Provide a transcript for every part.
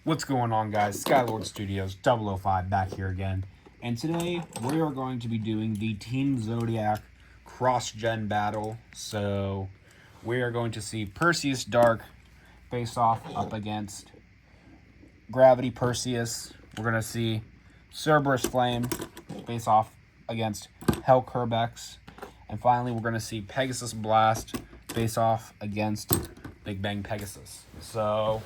What's going on, guys? Skylord Studios 005 back here again. And today we are going to be doing the Team Zodiac cross-gen battle. So we are going to see Perseus Dark face off up against Gravity Perseus. We're going to see Cerberus Flame face off against Hell Kerbex. And finally, we're going to see Pegasus Blast face off against Big Bang Pegasus. So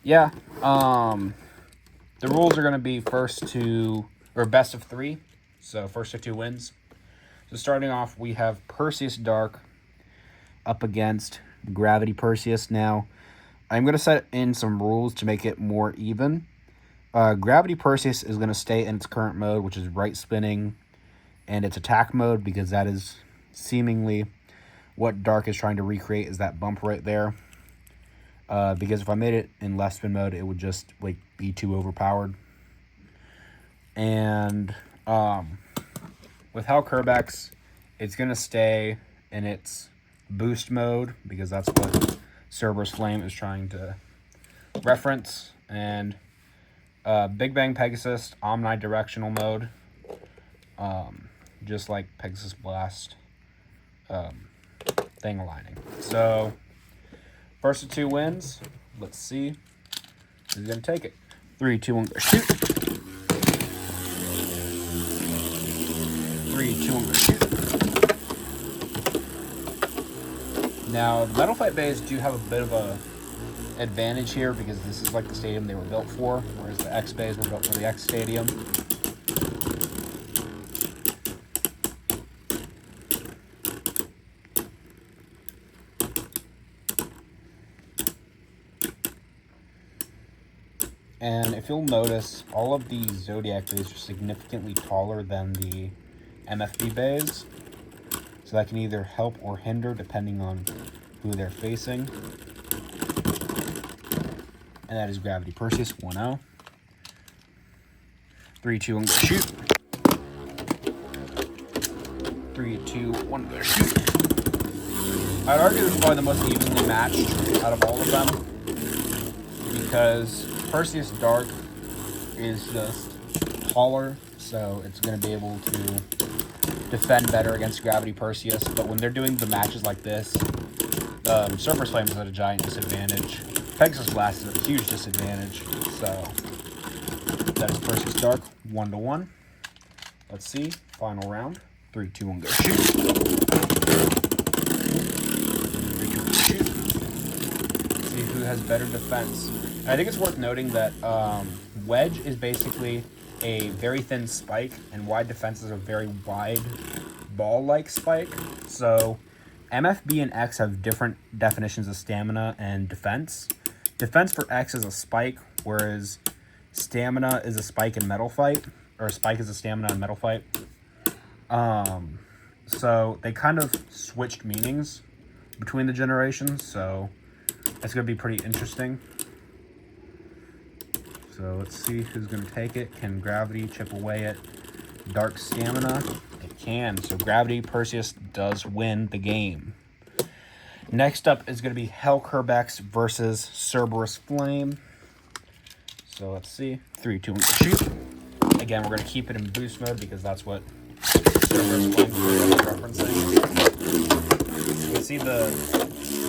yeah, the rules are going to be best of 3, so first to 2 wins. So starting off, we have Perseus Dark up against Gravity Perseus. Now, I'm going to set in some rules to make it more even. Gravity Perseus is going to stay in its current mode, which is right spinning, and its attack mode, because that is seemingly what Dark is trying to recreate, is that bump right there. Because if I made it in left spin mode, it would just be too overpowered. And with Hell Kerbex, it's gonna stay in its boost mode, because that's what Cerberus Flame is trying to reference. And Big Bang Pegasus, omnidirectional mode, just like Pegasus Blast thing aligning. So first of 2 wins. Let's see who's going to take it. 3, 2, 1, go shoot. 3, 2, 1, go shoot. Now, the Metal Fight Bays do have a bit of a advantage here, because this is like the stadium they were built for, whereas the X Bays were built for the X Stadium. And if you'll notice, all of the Zodiac bays are significantly taller than the MFB bays. So that can either help or hinder depending on who they're facing. And that is Gravity Perseus, 1-0. 3, 2, 1, go shoot. 3, 2, 1, go shoot. I'd argue this is probably the most evenly matched out of all of them, because Perseus Dark is just taller, so it's going to be able to defend better against Gravity Perseus. But when they're doing the matches like this, Cerberus Flame is at a giant disadvantage. Pegasus Blast is at a huge disadvantage. So that is Perseus Dark, 1-1. Let's see, final round. 3, 2, 1, go shoot. 3, 2, 1, shoot. See who has better defense. I think it's worth noting that Wedge is basically a very thin spike, and wide defense is a very wide ball-like spike. So MFB and X have different definitions of stamina and defense. Defense for X is a spike, whereas stamina is a spike in Metal Fight, or spike is a stamina in Metal Fight. So they kind of switched meanings between the generations, so it's going to be pretty interesting. So let's see who's going to take it. Can Gravity chip away at Dark Stamina? It can. So Gravity Perseus does win the game. Next up is going to be Hell Kerbex versus Cerberus Flame. So let's see. 3, 2, 1, shoot. Again, we're going to keep it in boost mode, because that's what Cerberus Flame is referencing. You can see the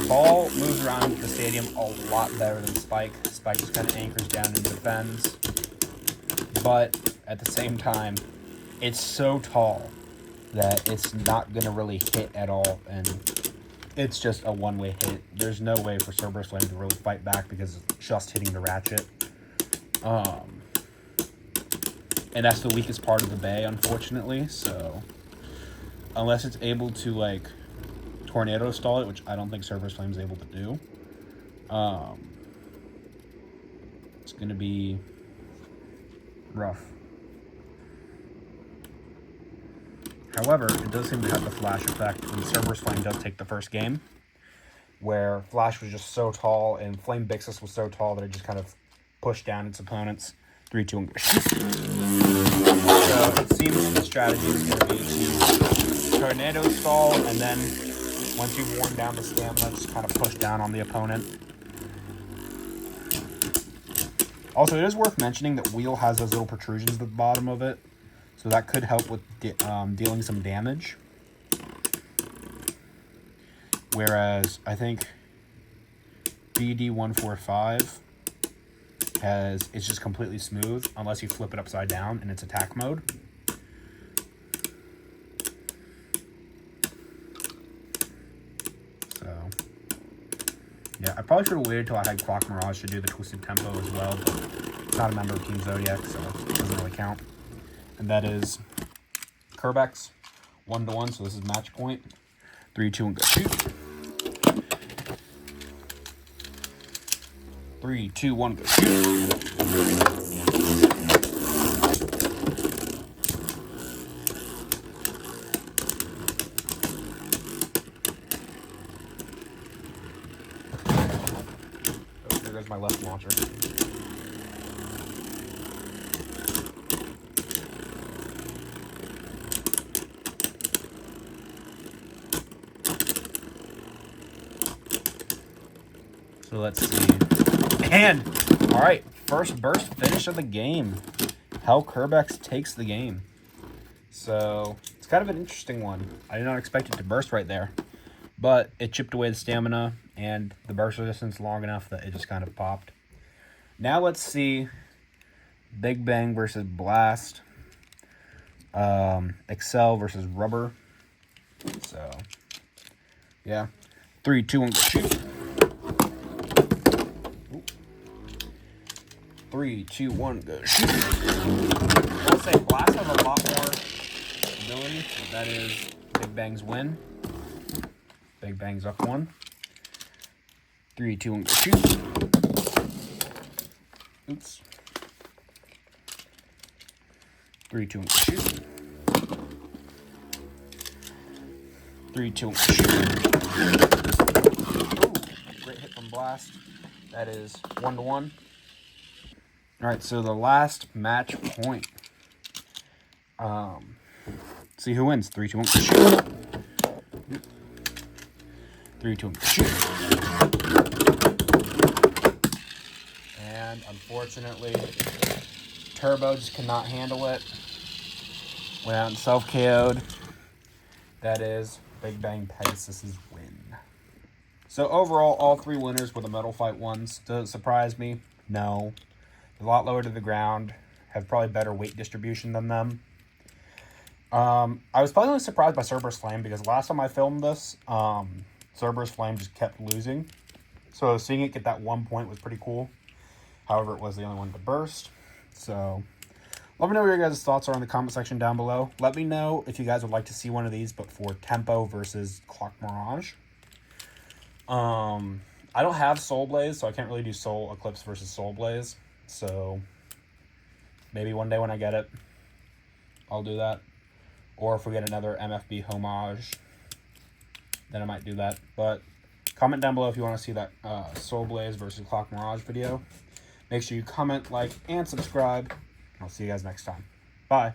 ball moves around the stadium a lot better than Spike. Spike just kind of anchors down and defends. But at the same time, it's so tall that it's not going to really hit at all. And it's just a one-way hit. There's no way for Cerberus Flame to really fight back, because it's just hitting the ratchet. And that's the weakest part of the bay, unfortunately. So unless it's able to, tornado stall it, which I don't think Cerberus Flame is able to do, it's going to be rough. However, it does seem to have the flash effect when Cerberus Flame does take the first game, where Flash was just so tall and Flame Bixus was so tall that it just kind of pushed down its opponents. 3, 2, 1, shoot. So it seems the strategy is going to be to tornado stall, and then once you've worn down the stamina, just kind of push down on the opponent. Also, it is worth mentioning that wheel has those little protrusions at the bottom of it, so that could help with dealing some damage. Whereas I think BD145 it's just completely smooth unless you flip it upside down in its attack mode. So yeah, I probably should have waited till I had Clock Mirage to do the Twisted Tempo as well, but it's not a member of Team Zodiac, so it doesn't really count. And that is Kerbex 1-1, so this is match point. 3, 2, and go shoot. 3, 2, 1, go shoot. Oh, there goes my left launcher. So let's see. And, all right, first burst finish of the game. Hell Kerbex takes the game. So it's kind of an interesting one. I did not expect it to burst right there. But it chipped away the stamina and the burst resistance long enough that it just kind of popped. Now let's see Big Bang versus Blast. Excel versus Rubber. So, yeah. 3, 2, 1, go shoot. 3, 2, 1, go shoot. I will say Blast has a lot more ability. So that is Big Bang's win. Big Bang's up 1. 3, 2, 1, go shoot. Oops. 3, 2, 1, go shoot. 3, 2, 1, go shoot. Ooh, great hit from Blast. That is 1-1. All right, so the last match point. See who wins. 3, 2, 1, go shoot. 3, 2, 1, go shoot. And unfortunately, Turbo just cannot handle it. Went out and self-KO'd. That is Big Bang Pegasus's win. So overall, all 3 winners were the Metal Fight ones. Does it surprise me? No. A lot lower to the ground, have probably better weight distribution than them. I was pleasantly surprised by Cerberus Flame because last time I filmed this, Cerberus Flame just kept losing. So seeing it get that 1 point was pretty cool. However, it was the only one to burst. So let me know what your guys' thoughts are in the comment section down below. Let me know if you guys would like to see one of these, but for Tempo versus Clock Mirage. I don't have Soul Blaze, so I can't really do Soul Eclipse versus Soul Blaze. So maybe one day when I get it, I'll do that. Or if we get another MFB homage, then I might do that. But comment down below if you want to see that Soul Blaze versus Clock Mirage video. Make sure you comment, like, and subscribe. I'll see you guys next time. Bye.